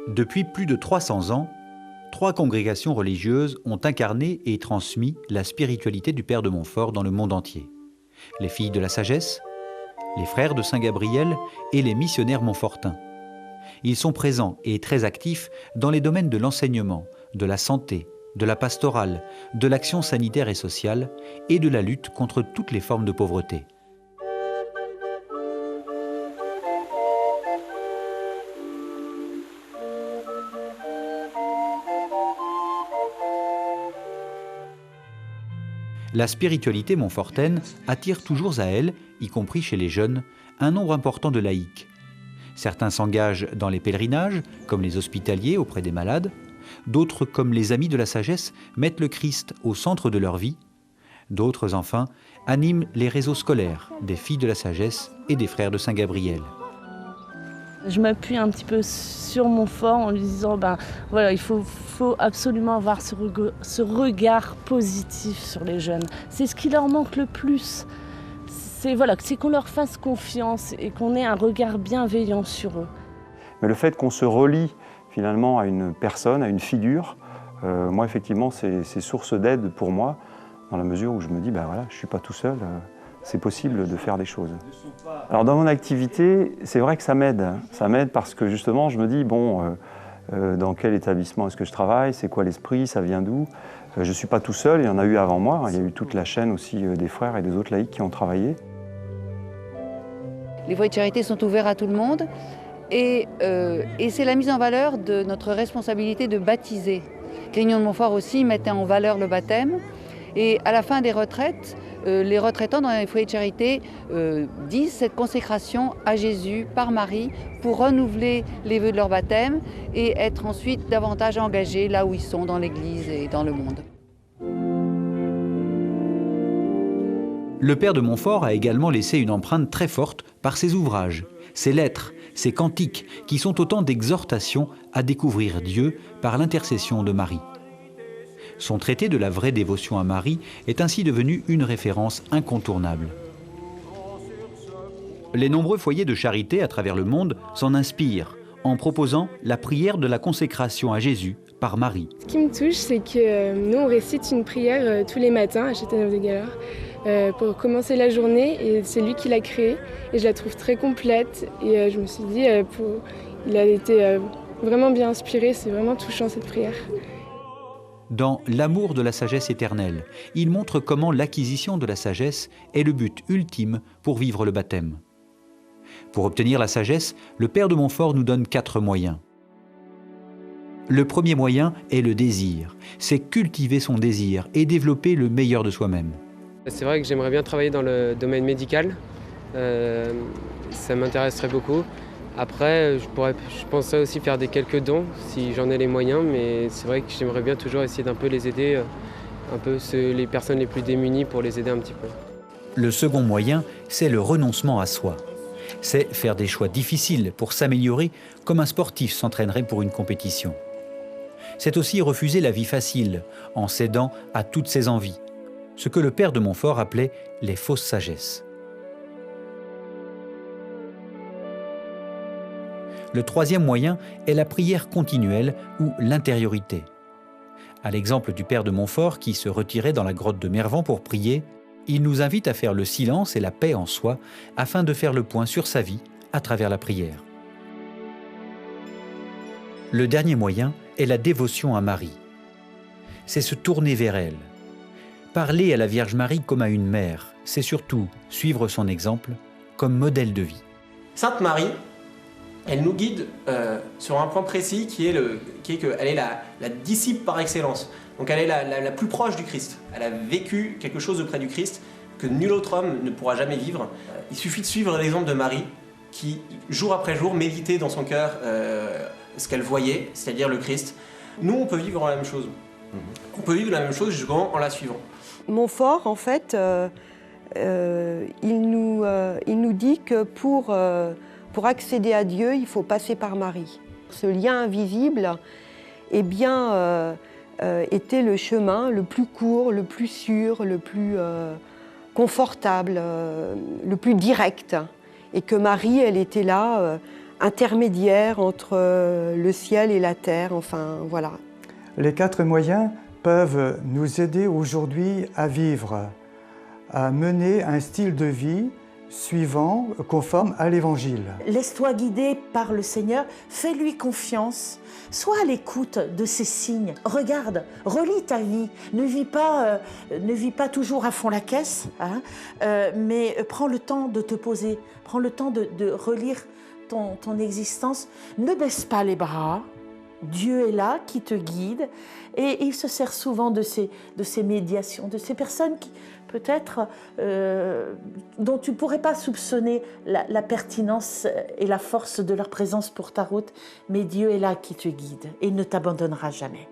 Depuis plus de 300 ans, 3 congrégations religieuses ont incarné et transmis la spiritualité du Père de Montfort dans le monde entier. Les Filles de la Sagesse, les Frères de Saint-Gabriel et les Missionnaires Montfortins. Ils sont présents et très actifs dans les domaines de l'enseignement, de la santé, de la pastorale, de l'action sanitaire et sociale et de la lutte contre toutes les formes de pauvreté. La spiritualité montfortaine attire toujours à elle, y compris chez les jeunes, un nombre important de laïcs. Certains s'engagent dans les pèlerinages, comme les hospitaliers auprès des malades. D'autres, comme les Amis de la Sagesse, mettent le Christ au centre de leur vie. D'autres, enfin, animent les réseaux scolaires des Filles de la Sagesse et des Frères de Saint-Gabriel. Je m'appuie un petit peu sur Montfort en lui disant voilà, il faut absolument avoir ce regard positif sur les jeunes. C'est ce qui leur manque le plus. C'est qu'on leur fasse confiance et qu'on ait un regard bienveillant sur eux. Mais le fait qu'on se relie finalement à une personne, à une figure, moi effectivement c'est source d'aide pour moi, dans la mesure où je me dis voilà, je ne suis pas tout seul. C'est possible de faire des choses. Alors dans mon activité, c'est vrai que ça m'aide. Ça m'aide parce que justement, je me dis, dans quel établissement est-ce que je travaille? C'est quoi l'esprit? Ça vient d'où? Je ne suis pas tout seul, il y en a eu avant moi. Il y a eu toute la chaîne aussi des frères et des autres laïcs qui ont travaillé. Les foyers de charité sont ouverts à tout le monde et c'est la mise en valeur de notre responsabilité de baptiser. Grignon de Montfort aussi mettait en valeur le baptême et à la fin des retraites, les retraitants dans les foyers de charité disent cette consécration à Jésus par Marie pour renouveler les vœux de leur baptême et être ensuite davantage engagés là où ils sont dans l'Église et dans le monde. Le Père de Montfort a également laissé une empreinte très forte par ses ouvrages, ses lettres, ses cantiques, qui sont autant d'exhortations à découvrir Dieu par l'intercession de Marie. Son traité de la vraie dévotion à Marie est ainsi devenu une référence incontournable. Les nombreux foyers de charité à travers le monde s'en inspirent en proposant la prière de la consécration à Jésus par Marie. Ce qui me touche, c'est que nous, on récite une prière tous les matins à Châteauneuf-des-Galeurs pour commencer la journée, et c'est lui qui l'a créée, et je la trouve très complète, et je me suis dit, il a été vraiment bien inspiré, c'est vraiment touchant cette prière. Dans L'amour de la sagesse éternelle, il montre comment l'acquisition de la sagesse est le but ultime pour vivre le baptême. Pour obtenir la sagesse, le Père de Montfort nous donne 4 moyens. Le premier moyen est le désir. C'est cultiver son désir et développer le meilleur de soi-même. C'est vrai que j'aimerais bien travailler dans le domaine médical. Ça m'intéresserait beaucoup. Après, je penserais aussi faire quelques dons si j'en ai les moyens, mais c'est vrai que j'aimerais bien toujours essayer d'un peu les aider, les personnes les plus démunies pour les aider un petit peu. Le second moyen, c'est le renoncement à soi. C'est faire des choix difficiles pour s'améliorer comme un sportif s'entraînerait pour une compétition. C'est aussi refuser la vie facile en cédant à toutes ses envies, ce que le Père de Montfort appelait les fausses sagesses. Le troisième moyen est la prière continuelle ou l'intériorité. À l'exemple du Père de Montfort qui se retirait dans la grotte de Mervan pour prier, il nous invite à faire le silence et la paix en soi afin de faire le point sur sa vie à travers la prière. Le dernier moyen est la dévotion à Marie. C'est se tourner vers elle. Parler à la Vierge Marie comme à une mère, c'est surtout suivre son exemple comme modèle de vie. Sainte Marie, elle nous guide sur un point précis qui est qu'elle est la disciple par excellence. Donc elle est la plus proche du Christ. Elle a vécu quelque chose auprès du Christ que nul autre homme ne pourra jamais vivre. Il suffit de suivre l'exemple de Marie qui, jour après jour, méditait dans son cœur ce qu'elle voyait, c'est-à-dire le Christ. Nous, on peut vivre la même chose. On peut vivre la même chose jusqu'en la suivant. Montfort, en fait, il nous dit que pour accéder à Dieu, il faut passer par Marie. Ce lien invisible était le chemin le plus court, le plus sûr, le plus confortable, le plus direct. Et que Marie, elle était là intermédiaire entre le ciel et la terre, enfin voilà. Les 4 moyens peuvent nous aider aujourd'hui à vivre, à mener un style de vie suivant, conforme à l'Évangile. Laisse-toi guider par le Seigneur, fais-lui confiance, sois à l'écoute de ses signes. Regarde, relis ta vie, ne vis pas toujours à fond la caisse, hein, mais prends le temps de te poser, prends le temps de relire ton existence. Ne baisse pas les bras. Dieu est là, qui te guide, et il se sert souvent de ces médiations, de ces personnes qui, peut-être, dont tu ne pourrais pas soupçonner la pertinence et la force de leur présence pour ta route, mais Dieu est là qui te guide et il ne t'abandonnera jamais.